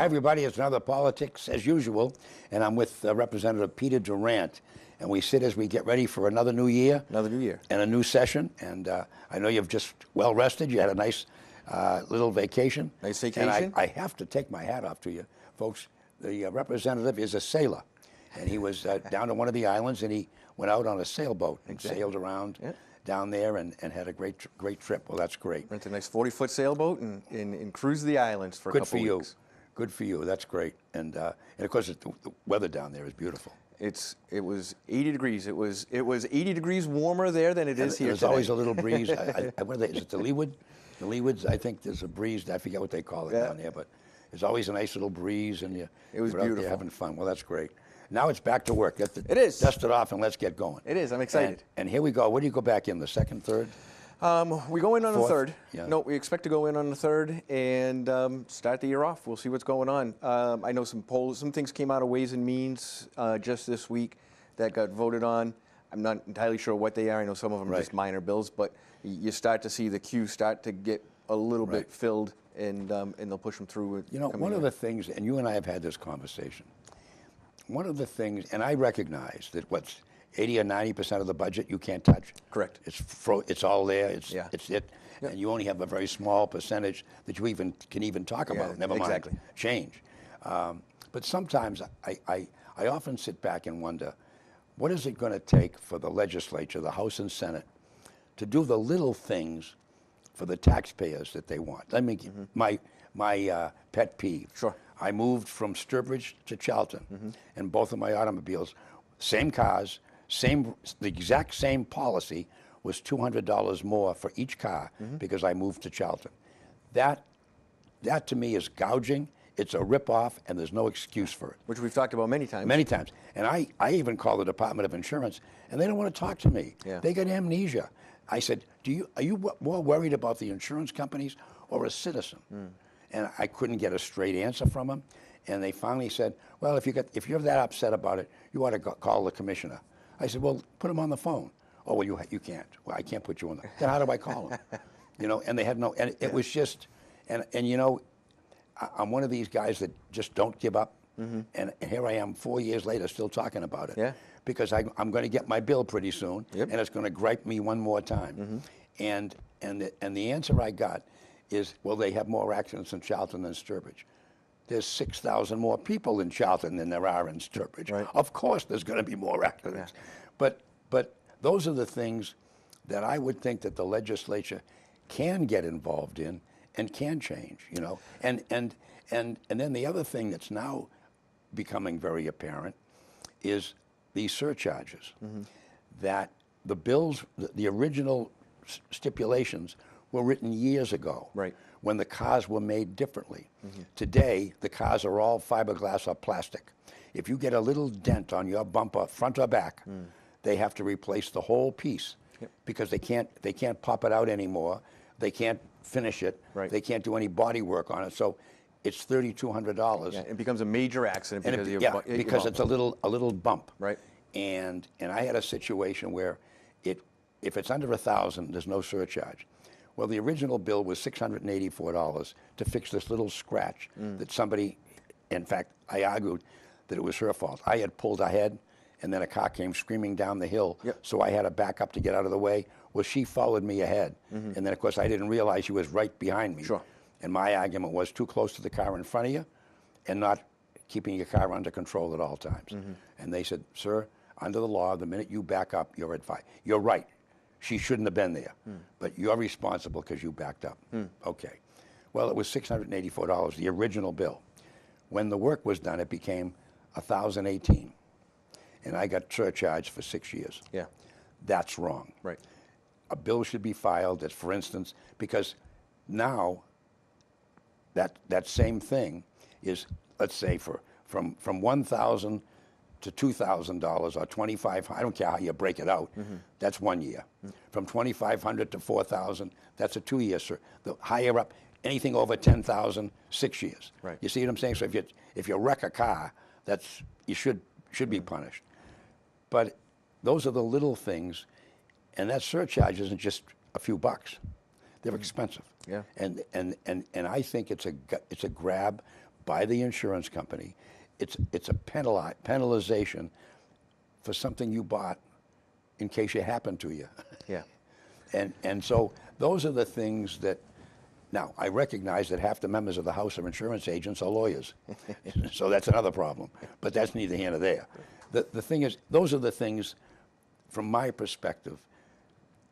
Hi, everybody. It's another Politics as usual, and I'm with Representative Peter Durant, and we sit as we get ready for another new year. Another new year. And a new session, and I know you've just well rested. You had a nice little vacation. Nice vacation. And I have to take my hat off to you, folks. The representative is a sailor, and he was down to one of the islands, and he went out on a sailboat and sailed around down there and had a great trip. Well, that's great. Rented a nice 40-foot sailboat and cruised the islands for a couple Good for weeks. you. Good for you. That's great. And of course, the weather down there is beautiful. It was 80 degrees. It was 80 degrees warmer there than it is here There's today. always a little breeze. What are they? Is it the leeward? The leewards. I think there's a breeze. I forget what they call it down there, but there's always a nice little breeze, and it was you're out beautiful. there having fun. Well, that's great. Now it's back to work. It is. Dust it off and let's get going. It is. I'm excited. And here we go. Where do you go back in? The second, third? We go in on the Fourth? third. Yeah. No, we expect to go in on the third and start the year off. We'll see what's going on. I know some things came out of Ways and Means just this week that got voted on. I'm not entirely sure what they are. I know some of them are just minor bills, but you start to see the queue start to get a little bit filled, and they'll push them through. You know, one of the things, and you and I have had this conversation. One of the things, and I recognize that what's 80 or 90% of the budget you can't touch. Correct. It's all there. It's it. Yep. And you only have a very small percentage that you can even talk about. Never mind change. But sometimes I often sit back and wonder, what is it going to take for the legislature, the House and Senate, to do the little things for the taxpayers that they want? Let me give my pet peeve. Sure. I moved from Sturbridge to Charlton, and both of my automobiles, same cars, the exact same policy, was $200 more for each car because I moved to Charlton. That to me is gouging. It's a ripoff, and there's no excuse for it. Which we've talked about many times. Many times. And I even called the Department of Insurance, and they don't want to talk to me. Yeah. They got amnesia. I said, are you more worried about the insurance companies or a citizen? And I couldn't get a straight answer from them. And they finally said, well, if you're that upset about it, you ought to call the commissioner. I said, well, put him on the phone. Oh, well, you can't. Well, I can't put you on the. Then how do I call him? And they had no. And it was just, and I'm one of these guys that just don't give up. And here I am 4 years later still talking about it. Yeah. Because I'm going to get my bill pretty soon, Yep. and it's going to gripe me one more time. And the answer I got is, well, they have more accidents in Charlton than Sturbridge. There's 6,000 more people in Charlton than there are in Sturbridge. Right. Of course there's going to be more accidents. But those are the things that I would think that the legislature can get involved in and can change, And then the other thing that's now becoming very apparent is these surcharges. That the bills, the original stipulations were written years ago, when the cars were made differently. Today, the cars are all fiberglass or plastic. If you get a little dent on your bumper, front or back, they have to replace the whole piece because they can't pop it out anymore. They can't finish it. They can't do any body work on it. So it's $3,200. Yeah, it becomes a major accident because because it's a little bump. Right. And I had a situation where if it's under $1,000, there's no surcharge. Well, the original bill was $684 to fix this little scratch that somebody, in fact, I argued that it was her fault. I had pulled ahead, and then a car came screaming down the hill, so I had to back up to get out of the way. Well, she followed me ahead, and then, of course, I didn't realize she was right behind me. Sure. And my argument was too close to the car in front of you and not keeping your car under control at all times. And they said, sir, under the law, the minute you back up, you're at fault. You're right. She shouldn't have been there, but you're responsible because you backed up. Okay. Well, it was $684, the original bill. When the work was done, it became $1,018, and I got surcharged for 6 years. Yeah. That's wrong. Right. A bill should be filed that, for instance, because now that same thing is, let's say, from $1,000 to $2,000 or $2,500, I don't care how you break it out, that's 1 year. From $2,500 to $4,000, that's a 2 year. The higher up, anything over $10,000, 6 years. Right. You see what I'm saying? So if you wreck a car, you should be punished. But those are the little things, and that surcharge isn't just a few bucks. They're expensive. Yeah. And I think it's a grab by the insurance company. It's a penalization for something you bought in case it happened to you. Yeah. And so those are the things that, now I recognize that half the members of the House of Insurance Agents are lawyers. So that's another problem, but that's neither here nor there. The thing is, those are the things, from my perspective,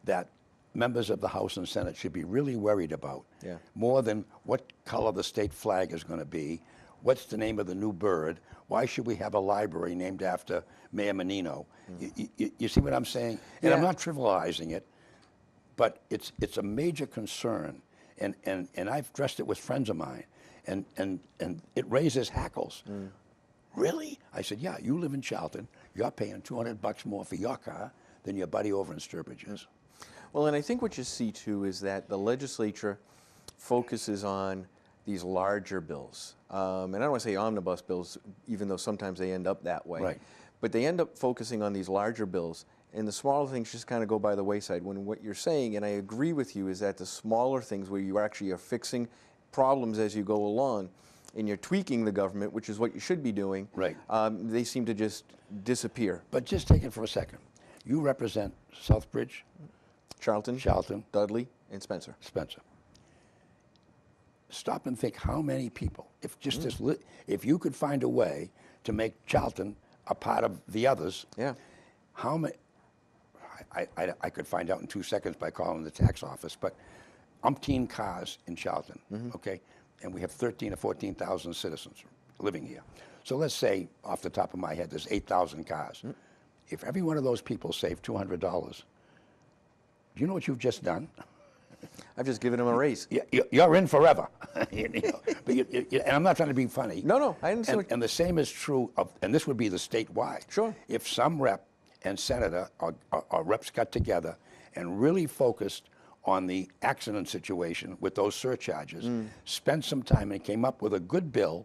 that members of the House and Senate should be really worried about. Yeah. More than what color the state flag is going to be, what's the name of the new bird, why should we have a library named after Mayor Menino? You see what I'm saying? And I'm Yeah. not trivializing it, but it's a major concern, and I've addressed it with friends of mine, and it raises hackles. Really? I said, yeah, you live in Charlton, you're paying $200 more for your car than your buddy over in Sturbridge is. Well, and I think what you see too is that the legislature focuses on these larger bills. And I don't want to say omnibus bills, even though sometimes they end up that way. Right. But they end up focusing on these larger bills, and the smaller things just kind of go by the wayside. When what you're saying, and I agree with you, is that the smaller things where you actually are fixing problems as you go along, and you're tweaking the government, which is what you should be doing, Right. They seem to just disappear. But just take it for a second. You represent Southbridge, Charlton, Dudley, and Spencer. Spencer. Stop and think how many people, if just if you could find a way to make Charlton a part of the others, Yeah. how many, I could find out in 2 seconds by calling the tax office, but umpteen cars in Charlton, okay? And we have 13 or 14,000 citizens living here. So let's say, off the top of my head, there's 8,000 cars. If every one of those people saved $200, do you know what you've just done? I've just given him a raise. You're in forever. You know, but and I'm not trying to be funny. No, I understand. And the same is true of, and this would be the statewide. Sure. If some rep and senator or reps got together and really focused on the accident situation with those surcharges, spent some time and came up with a good bill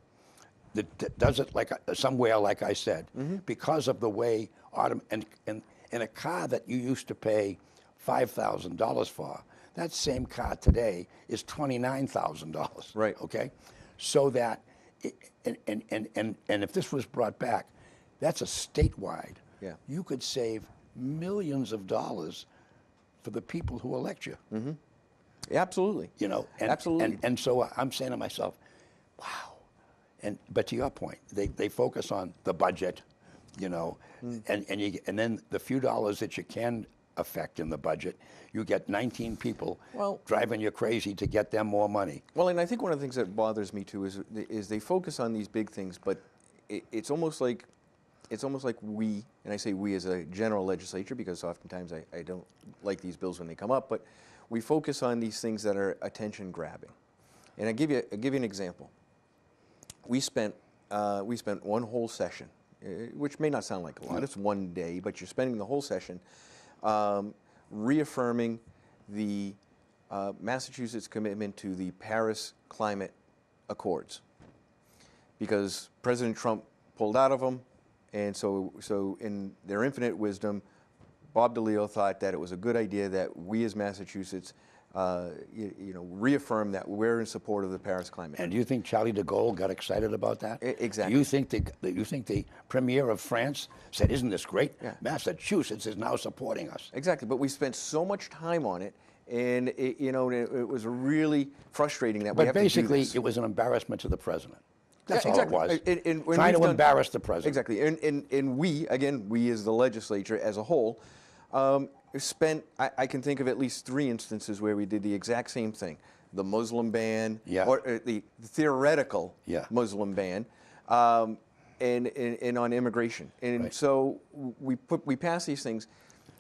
that does it like somewhere, like I said, because of the way and a car that you used to pay $5,000 for, that same car today is $29,000. Right. Okay, so that, and if this was brought back, that's a statewide. Yeah. You could save millions of dollars for the people who elect you. Yeah, absolutely. You know, Absolutely. And so I'm saying to myself, wow. But to your point, they focus on the budget, you know, and then the few dollars that you can affect in the budget, you get 19 people driving you crazy to get them more money. Well, and I think one of the things that bothers me too is they focus on these big things, but it's almost like we, and I say we as a general legislature because oftentimes I don't like these bills when they come up, but we focus on these things that are attention grabbing. And I give you an example. We spent one whole session, which may not sound like a lot. It's one day, but you're spending the whole session reaffirming the Massachusetts commitment to the Paris Climate Accords, because President Trump pulled out of them, and so in their infinite wisdom, Bob DeLeo thought that it was a good idea that we as Massachusetts reaffirm that we're in support of the Paris Climate. And do you think Charlie de Gaulle got excited about that? Exactly. You think the Premier of France said, "Isn't this great? Yeah. Massachusetts is now supporting us." Exactly, but we spent so much time on it, and it was really frustrating that we have But basically, to do this. it was an embarrassment to the president. That's all exactly. it was. And Trying to we've embarrass the president. Exactly, and we as the legislature as a whole, spent, I can think of at least 3 instances where we did the exact same thing. The Muslim ban, or the theoretical Muslim ban, and on immigration. And so we pass these things.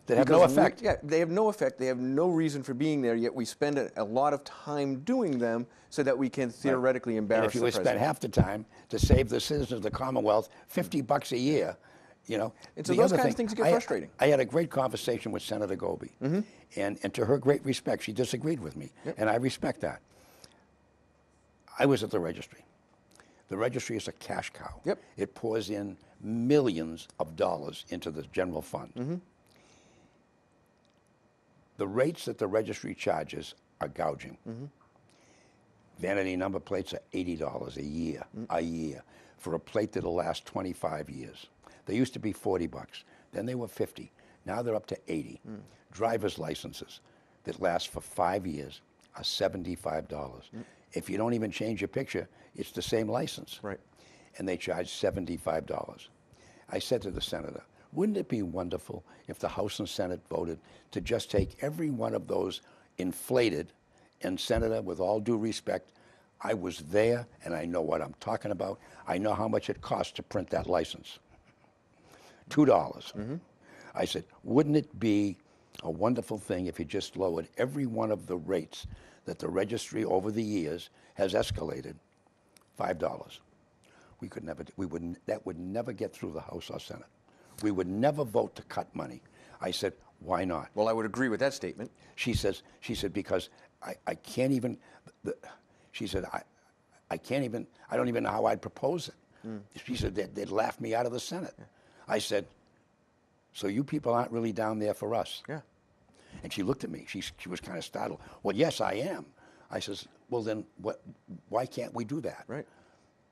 That have no effect. They have no effect. They have no reason for being there, yet we spend a lot of time doing them so that we can theoretically embarrass and if you the would spend president. half the time to save the citizens of the Commonwealth $50 a year, you know. And so those kinds of things get frustrating. I had a great conversation with Senator Goby, and to her great respect, she disagreed with me, and I respect that. I was at the registry. The registry is a cash cow. Yep. It pours in millions of dollars into the general fund. The rates that the registry charges are gouging. Vanity number plates are $80 a year for a plate that'll last 25 years. They used to be 40 bucks. Then they were 50. Now they're up to 80. Driver's licenses that last for 5 years are $75. If you don't even change your picture, it's the same license. Right. And they charge $75. I said to the senator, wouldn't it be wonderful if the House and Senate voted to just take every one of those inflated, and Senator, with all due respect, I was there and I know what I'm talking about. I know how much it costs to print that license. $2. I said, wouldn't it be a wonderful thing if you just lowered every one of the rates that the registry over the years has escalated? $5. We could never, we wouldn't, that would never get through the House or Senate. We would never vote to cut money. I said, why not? Well, I would agree with that statement. She said, because I can't even, she said, I can't even, I don't even know how I'd propose it. She said, they'd laugh me out of the Senate. I said, so you people aren't really down there for us? Yeah. And she looked at me. She was kind of startled. Well, yes, I am. I says, well, then why can't we do that? Right.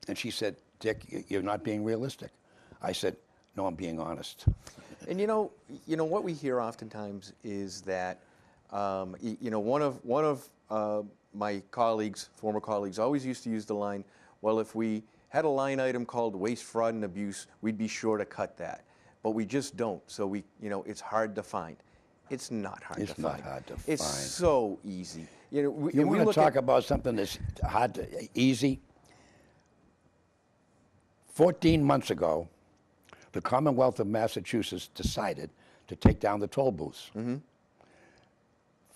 And she said, Dick, you're not being realistic. I said, no, I'm being honest. And you know what we hear oftentimes is that, one of my colleagues, former colleagues, always used to use the line, well, if we had a line item called waste, fraud, and abuse, we'd be sure to cut that. But we just don't. So it's hard to find. It's not hard to find. It's not hard to find. It's so easy. You want to talk about something that's easy? 14 months ago, the Commonwealth of Massachusetts decided to take down the toll booths.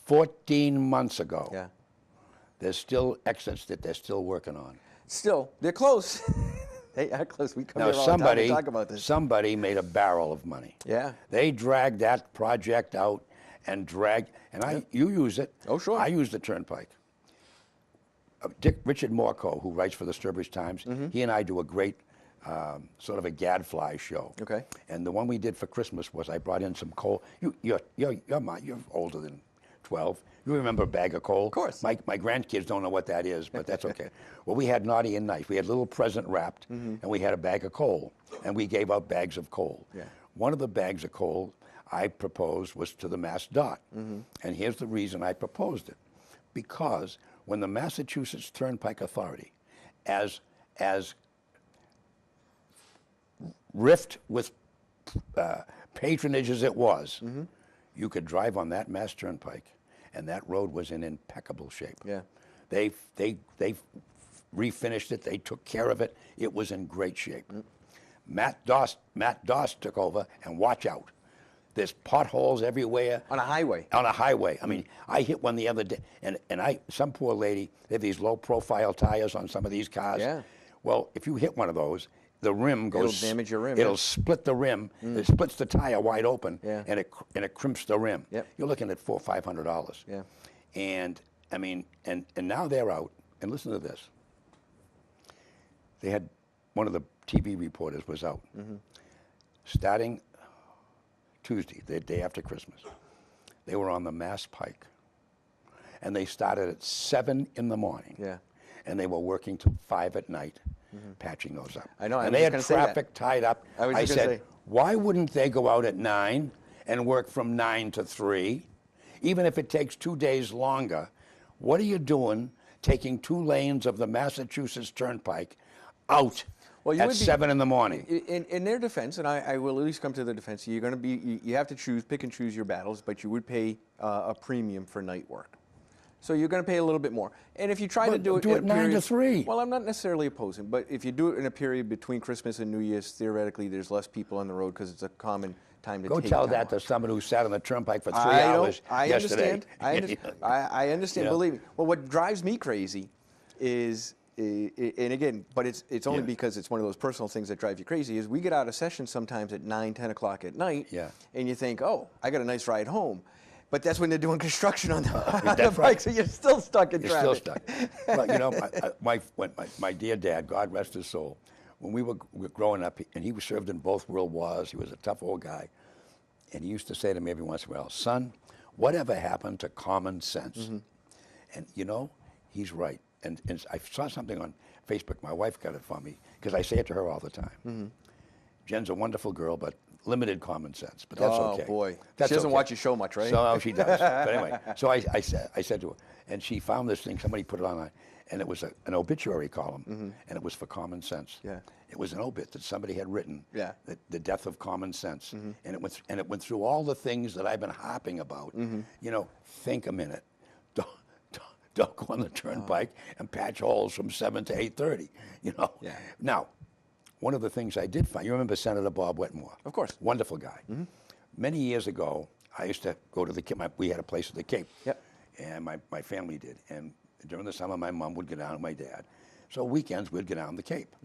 14 months ago. Yeah. There's still exits that they're still working on. Still, they're close. They are close. We come Now, here all the time to talk about this. somebody made a barrel of money. Yeah. They dragged that project out and you use it. Oh, sure. I use the Turnpike. Richard Morco, who writes for the Sturbridge Times, he and I do a great sort of a gadfly show. Okay. And the one we did for Christmas was I brought in some coal. You're older than 12. You remember a bag of coal? Of course. My grandkids don't know what that is, but that's okay. Well, we had naughty and nice. We had a little present wrapped, and we had a bag of coal, and we gave out bags of coal. Yeah. One of the bags of coal I proposed was to the Mass Dot, and here's the reason I proposed it. Because when the Massachusetts Turnpike Authority, as rift with patronage as it was, you could drive on that Mass Turnpike, and that road was in impeccable shape. Yeah. They refinished it. They took care of it. It was in great shape. Matt Doss took over, and watch out. There's potholes everywhere. On a highway. On a highway. I mean, I hit one the other day, and some poor lady, they have these low-profile tires on some of these cars. Yeah. Well, if you hit one of those, the rim goes. It'll damage your rim. It'll yeah. split the rim. It splits the tire wide open, Yeah. and it crimps the rim. Yep. You're looking at $400 or $500. Yeah. And I mean, and now they're out. And listen to this. They had one of the TV reporters was out. Starting Tuesday, the day after Christmas, they were on the Mass Pike, and they started at 7 in the morning. Yeah. And they were working till 5 at night, patching those up. I know. And they had traffic tied up. I said, why wouldn't they go out at 9 and work from 9 to 3, even if it takes 2 days longer? What are you doing taking 2 lanes of the Massachusetts Turnpike out at 7 in the morning? In their defense, and I will at least come to the defense, you're going to you have to pick and choose your battles, but you would pay a premium for night work. So you're going to pay a little bit more. And if you try to do it in a 9 to period, 3. Well, I'm not necessarily opposing, but if you do it in a period between Christmas and New Year's, theoretically there's less people on the road because it's a common time to Go take tell time that off. to someone who sat on the Turnpike for 3 hours yesterday. I understand. Yeah. Believe me. Well, what drives me crazy is, and again, but it's only because it's one of those personal things that drive you crazy, is we get out of session sometimes at 9, 10 o'clock at night, and you think, oh, I got a nice ride home. But that's when they're doing construction on the bike, so you're still stuck in traffic. You're still stuck. Well, you know, my dear dad, God rest his soul, when we were growing up, and he was served in both World Wars, he was a tough old guy, and he used to say to me every once in a while, son, whatever happened to common sense? And, you know, he's right. and I saw something on Facebook. My wife got it for me because I say it to her all the time. Jen's a wonderful girl, but limited common sense. But that's okay. Oh boy, That's she doesn't okay. watch your show much, right? So she does. But anyway, so I said to her, and she found this thing. Somebody put it online, and it was an obituary column, and it was for common sense. Yeah. It was an obit that somebody had written. Yeah. The death of common sense, and it went through all the things that I've been harping about. You know, think a minute. Don't go on the turnpike and patch holes from 7 to 8:30. You know. Yeah. Now, one of the things I did find, you remember Senator Bob Wetmore? Of course. Wonderful guy. Many years ago, I used to go to the Cape. We had a place at the Cape. Yep. And my family did. And during the summer, my mom would go down with my dad. So weekends, we'd go down the Cape.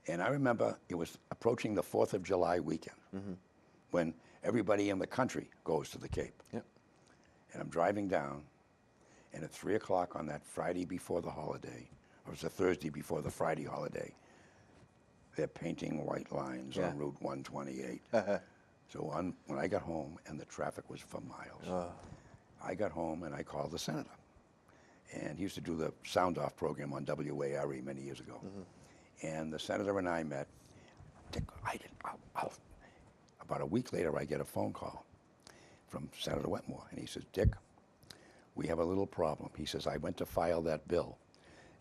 And I remember it was approaching the 4th of July weekend when everybody in the country goes to the Cape. Yep. And I'm driving down, and at 3 o'clock on that Friday before the holiday, or it was a Thursday before the Friday holiday, they're painting white lines on Route 128. So when I got home, and the traffic was for miles, I got home and I called the senator. And he used to do the Sound Off program on WARE many years ago. And the senator and I met. Dick, about a week later, I get a phone call from Senator Wetmore, and he says, Dick, we have a little problem. He says, I went to file that bill,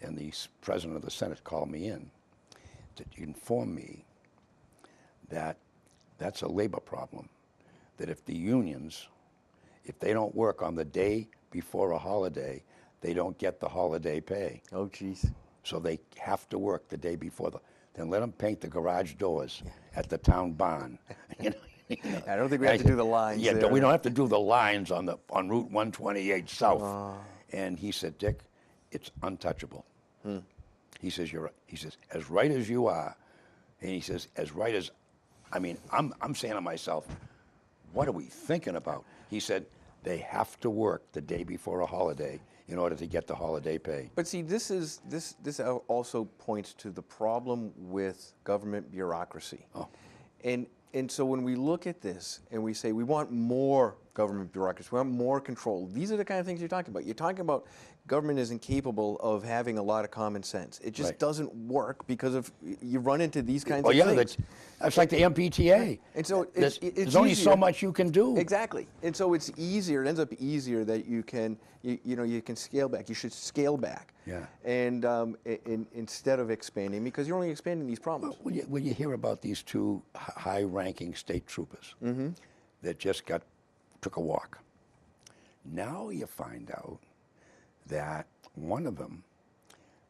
and the president of the Senate called me in to inform me that that's a labor problem, that if the unions, if they don't work on the day before a holiday, they don't get the holiday pay. Oh, geez. So they have to work the day before then let them paint the garage doors at the town barn. You know, I don't think we have to do the lines. Yeah, there. we don't have to do the lines on Route 128 South. And he said, Dick, it's untouchable. He says, he says, as right as you are, and he says, as right as, I mean, I'm saying to myself, what are we thinking about? He said, they have to work the day before a holiday in order to get the holiday pay. But see, this also points to the problem with government bureaucracy. And so when we look at this and we say we want more government bureaucracy, we want more control, these are the kind of things you're talking about. You're talking about government is incapable of having a lot of common sense. It just doesn't work because of you run into these kinds of things. That's like the MPTA. And so there's only so much you can do. Exactly. And so it's easier. It ends up easier that you can you can scale back. You should scale back. Yeah. And instead of expanding, because you're only expanding these problems. When you hear about these two high-ranking state troopers that just took a walk, now you find out that one of them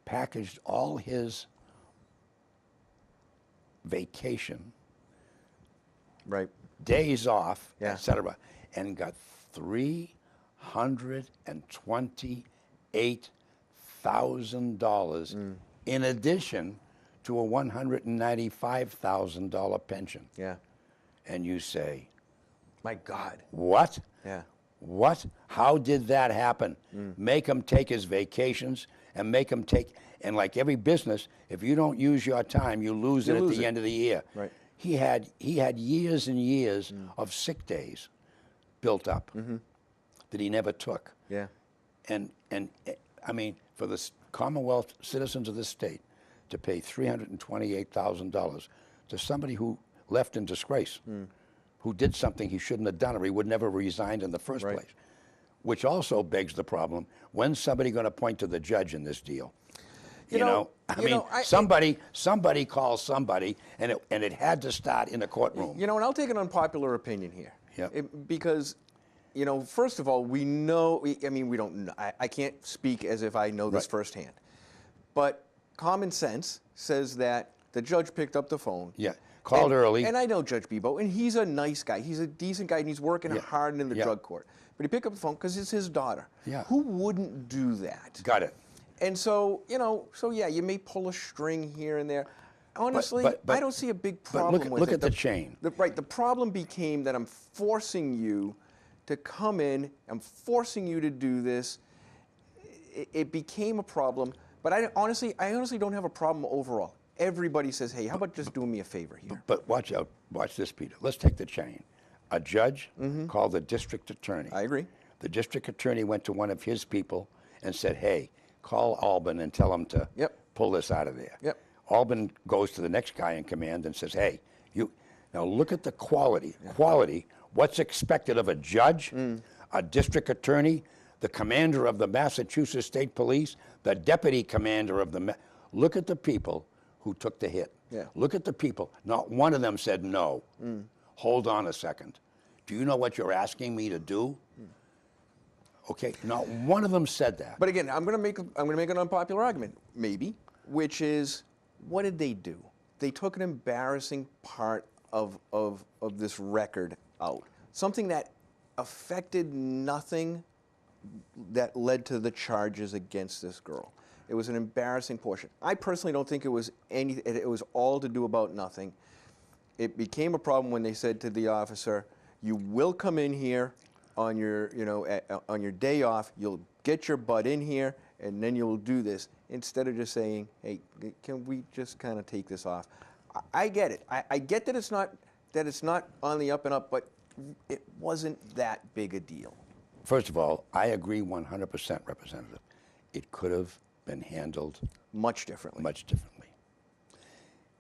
packaged all his vacation, days off, etc., and got $328,000 in addition to a $195,000 pension. Yeah. And you say, my God. What? Yeah. What? How did that happen? Make him take his vacations and make him take, and like every business, if you don't use your time, you lose it at the end of the year. Right. He had years and years of sick days built up that he never took. Yeah. And I mean, for the Commonwealth citizens of this state to pay $328,000 to somebody who left in disgrace, who did something he shouldn't have done or he would never have resigned in the first place, which also begs the problem, when's somebody going to point to the judge in this deal? You know, somebody calls somebody, and it had to start in a courtroom. You know, and I'll take an unpopular opinion here. Because, you know, first of all, we know, I mean, we don't know, I can't speak as if I know this firsthand. But common sense says that the judge picked up the phone. Yeah, called early. And I know Judge Bebo, and he's a nice guy. He's a decent guy, and he's working hard in the drug court. But he picked up the phone because it's his daughter. Yeah. Who wouldn't do that? Got it. And so, you know, you may pull a string here and there. Honestly, I don't see a big problem with it. Look at the chain. The problem became that I'm forcing you to come in. I'm forcing you to do this. It became a problem. But I honestly don't have a problem overall. Everybody says, hey, how about just doing me a favor here? But watch out. Watch this, Peter. Let's take the chain. A judge called the district attorney. I agree. The district attorney went to one of his people and said, hey, call Albin and tell him to Yep. pull this out of there. Yep. Albin goes to the next guy in command and says, hey, now look at the quality. Quality, what's expected of a judge, a district attorney, the commander of the Massachusetts State Police, the deputy commander of the... Look at the people who took the hit. Yeah. Look at the people. Not one of them said no. Hold on a second. Do you know what you're asking me to do? Okay, not one of them said that. But again, I'm going to make an unpopular argument, maybe, which is, what did they do? They took an embarrassing part of this record out, something that affected nothing that led to the charges against this girl. It was an embarrassing portion. I personally don't think it was anything. It was all to do about nothing. It became a problem when they said to the officer, "You will come in here on your, on your day off. You'll get your butt in here, and then you'll do this." Instead of just saying, "Hey, can we just kind of take this off?" I get it. I get that it's not on the up and up, but it wasn't that big a deal. First of all, I agree 100%, Representative. It could have been handled Much differently. much differently.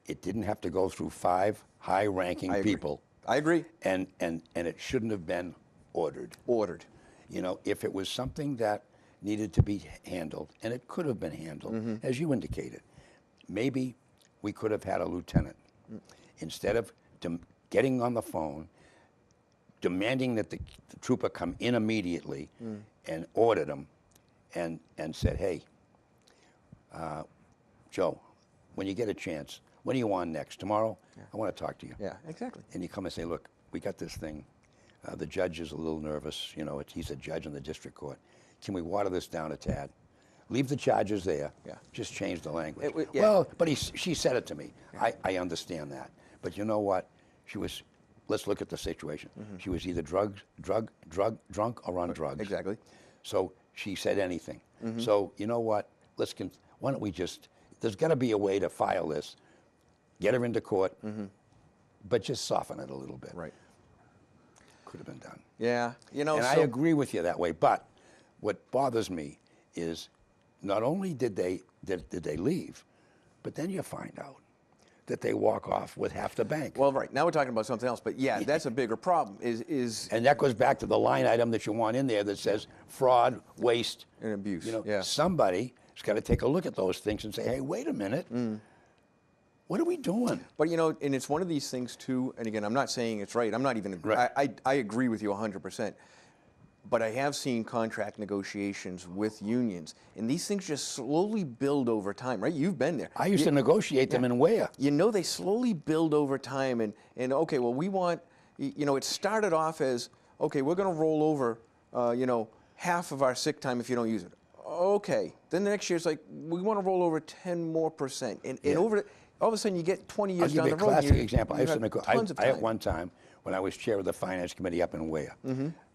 It didn't have to go through 5 high-ranking I agree. people. I agree. And it shouldn't have been ordered. Ordered. If it was something that needed to be handled, and it could have been handled, as you indicated, maybe we could have had a lieutenant. Instead of getting on the phone, demanding that the trooper come in immediately and ordered him and said, hey, Joe, when you get a chance, when are you on next? Tomorrow? Yeah. I want to talk to you. Yeah, exactly. And you come and say, look, we got this thing. The judge is a little nervous. He's a judge in the district court. Can we water this down a tad? Leave the charges there. Yeah. Just change the language. Yeah. Well, but she said it to me. Yeah. I understand that. But you know what? Let's look at the situation. She was either drunk or on drugs. Exactly. So she said anything. So you know what? Why don't we there's got to be a way to file this, get her into court, but just soften it a little bit. Right. Could have been done. Yeah. And I agree with you that way. But what bothers me is not only did they leave, but then you find out that they walk off with half the bank. Well, right. Now we're talking about something else. But yeah, that's a bigger problem. And that goes back to the line item that you want in there that says fraud, waste, and abuse. Somebody's got to take a look at those things and say, hey, wait a minute. What are we doing? But and it's one of these things too. And again, I'm not saying it's right. I'm not even. Right. I agree with you 100%. But I have seen contract negotiations with unions, and these things just slowly build over time, right? You've been there. I used to negotiate them in where? They slowly build over time, and okay, well, we want, it started off as, okay, we're going to roll over, half of our sick time if you don't use it. Okay, then the next year it's like, we want to roll over 10% more, and over, all of a sudden you get 20 years down the road. I'll give you a classic example. I at one time, when I was chair of the finance committee up in Ware,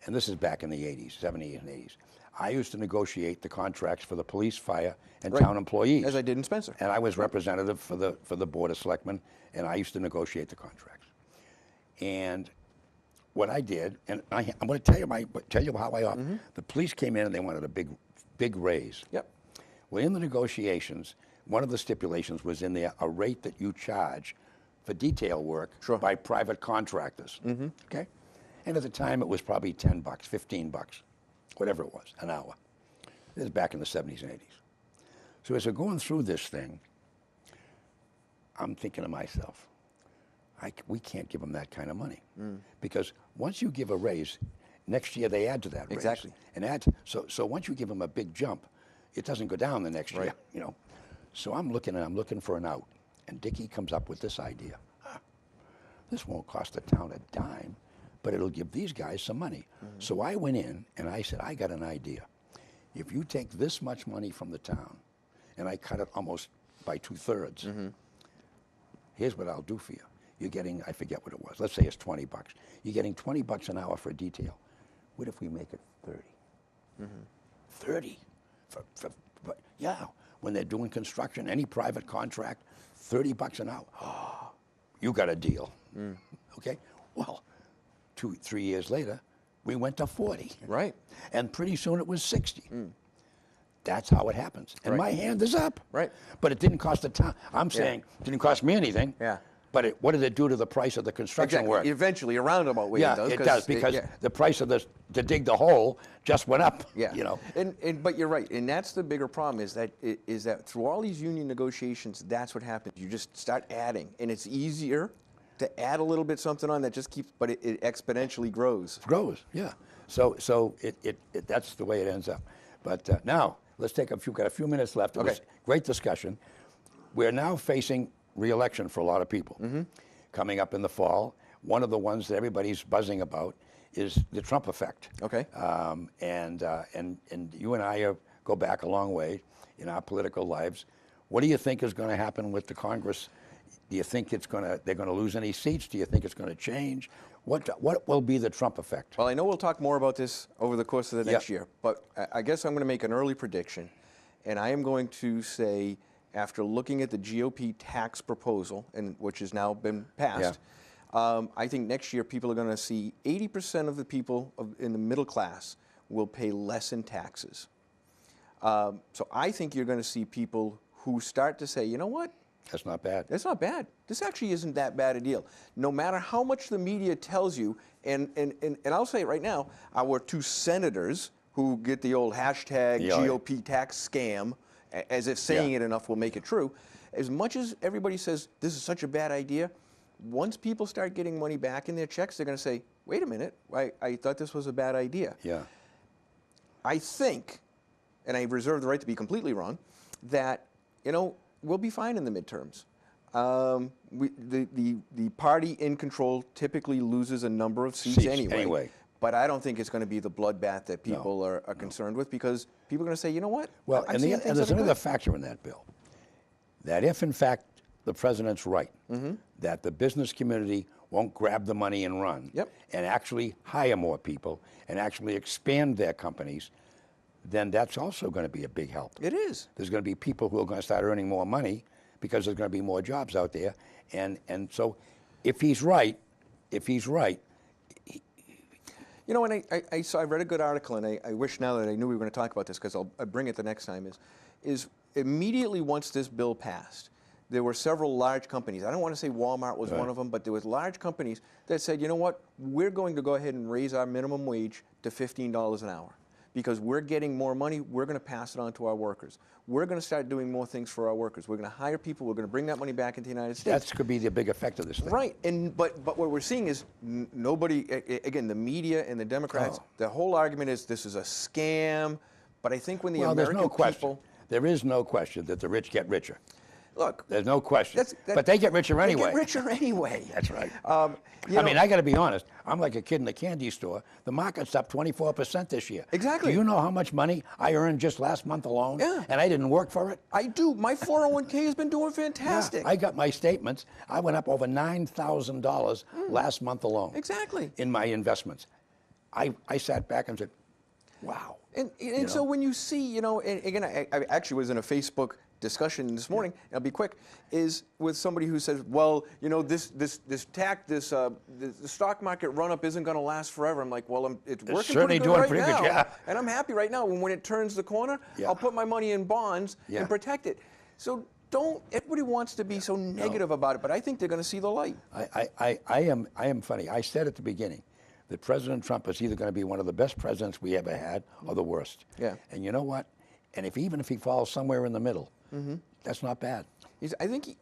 and this is back in the 80s, 70s and 80s, I used to negotiate the contracts for the police, fire, and town employees. As I did in Spencer. And I was representative for the Board of Selectmen, and I used to negotiate the contracts. And what I did, and I'm going to tell you how I opted. The police came in and they wanted a big raise. Yep. Well, in the negotiations, one of the stipulations was in there a rate that you charge for detail work by private contractors. Okay? And at the time, it was probably $10, $15, whatever it was, an hour. This is back in the 70s and 80s. So as we're going through this thing, I'm thinking to myself, we can't give them that kind of money. Because once you give a raise, next year they add to that raise. Exactly. And so once you give them a big jump, it doesn't go down the next year. So I'm looking for an out. And Dickie comes up with this idea. This won't cost the town a dime, but it'll give these guys some money. So I went in and I said, I got an idea. If you take this much money from the town, and I cut it almost by 2/3, here's what I'll do for you. You're getting, I forget what it was, let's say it's $20. You're getting $20 an hour for a detail. What if we make it 30? 30? Yeah, when they're doing construction, any private contract, $30 an hour. Oh, you got a deal. Okay? Well, 2-3 years later, we went to 40. Right. And pretty soon it was 60. that's how it happens. And Right. my hand is up. Right. But it didn't cost the town. I'm saying it didn't cost me anything. Yeah. But what did it do to the price of the construction Exactly. work? Eventually, a roundabout way Yeah, it does. it does, because the price of to dig the hole just went up. Yeah. You know. But you're right, and that's the bigger problem is that through all these union negotiations, that's what happens. You just start adding, and it's easier to add a little bit something on that just keeps, but it exponentially grows. Grows, yeah. So that's the way it ends up. But now let's got a few minutes left. It was great discussion. We're now facing re-election for a lot of people coming up in the fall. One of the ones that everybody's buzzing about is the Trump effect. Okay. And you and I go back a long way in our political lives. What do you think is going to happen with the Congress? Do you think they're going to lose any seats? Do you think it's going to change? What will be the Trump effect? Well, I know we'll talk more about this over the course of the next year, but I guess I'm going to make an early prediction, and I am going to say, after looking at the GOP tax proposal, which has now been passed, I think next year people are going to see 80% of the people in the middle class will pay less in taxes. So I think you're going to see people who start to say, you know what? That's not bad. That's not bad. This actually isn't that bad a deal. No matter how much the media tells you, and I'll say it right now, our two senators who get the old hashtag GOP tax scam, as if saying it enough will make it true, as much as everybody says this is such a bad idea, once people start getting money back in their checks, they're going to say, wait a minute, I thought this was a bad idea. Yeah. I think, and I reserve the right to be completely wrong, that, we'll be fine in the midterms. The party in control typically loses a number of seats anyway. But I don't think it's going to be the bloodbath that people are concerned with, because people are going to say, you know what? Well, and there's another factor in that bill, that if in fact the president's right, that the business community won't grab the money and run, and actually hire more people and actually expand their companies, then that's also going to be a big help. It is. There's going to be people who are going to start earning more money because there's going to be more jobs out there. And so if he's right, and I read a good article, and I wish now that I knew we were going to talk about this, because I'll bring it the next time, is immediately once this bill passed, there were several large companies. I don't want to say Walmart was one of them, but there was large companies that said, you know what, we're going to go ahead and raise our minimum wage to $15 an hour. Because we're getting more money, we're going to pass it on to our workers. We're going to start doing more things for our workers. We're going to hire people. We're going to bring that money back into the United States. That could be the big effect of this thing. Right. But what we're seeing is nobody, again, the media and the Democrats, the whole argument is this is a scam. But I think when the American people... There is no question that the rich get richer. Look, there's no question. But they get richer anyway. They get richer anyway. That's right. I mean, I got to be honest. I'm like a kid in the candy store. The market's up 24% this year. Exactly. Do you know how much money I earned just last month alone? Yeah. And I didn't work for it? I do. My 401k has been doing fantastic. Yeah, I got my statements. I went up over $9,000 last month alone. Exactly. In my investments. I sat back and said, wow. And so when you see, and again, I actually was in a Facebook discussion this morning, and I'll be quick, is with somebody who says, well, the stock market run-up isn't going to last forever. I'm like, well, it's working certainly pretty good doing right pretty now. good, And I'm happy right now. When it turns the corner, I'll put my money in bonds and protect it. So everybody wants to be so negative about it, but I think they're going to see the light. I am funny. I said at the beginning that President Trump is either going to be one of the best presidents we ever had or the worst. Yeah. And you know what? And even if he falls somewhere in the middle, that's not bad. I think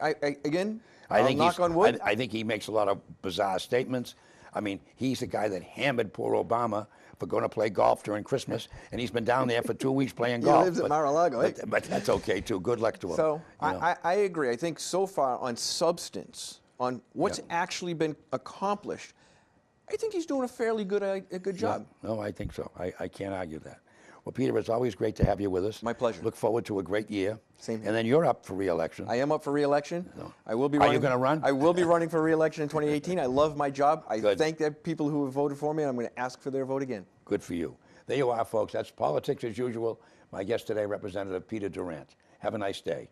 knock on wood. I think he makes a lot of bizarre statements. I mean, he's the guy that hammered poor Obama for going to play golf during Christmas, and he's been down there for 2 weeks playing golf. He lives at Mar-a-Lago. But that's okay, too. Good luck to him. So I agree. I think so far on substance, on what's actually been accomplished, I think he's doing a fairly good job. No, I think so. I can't argue that. Well, Peter, it's always great to have you with us. My pleasure. Look forward to a great year. Same here. And then you're up for re-election. I am up for re-election. No. I will be. Are you going to run? I will be running for re-election in 2018. I love my job. I Good. thank the people who have voted for me, and I'm going to ask for their vote again. Good for you. There you are, folks. That's Politics as Usual. My guest today, Representative Peter Durant. Have a nice day.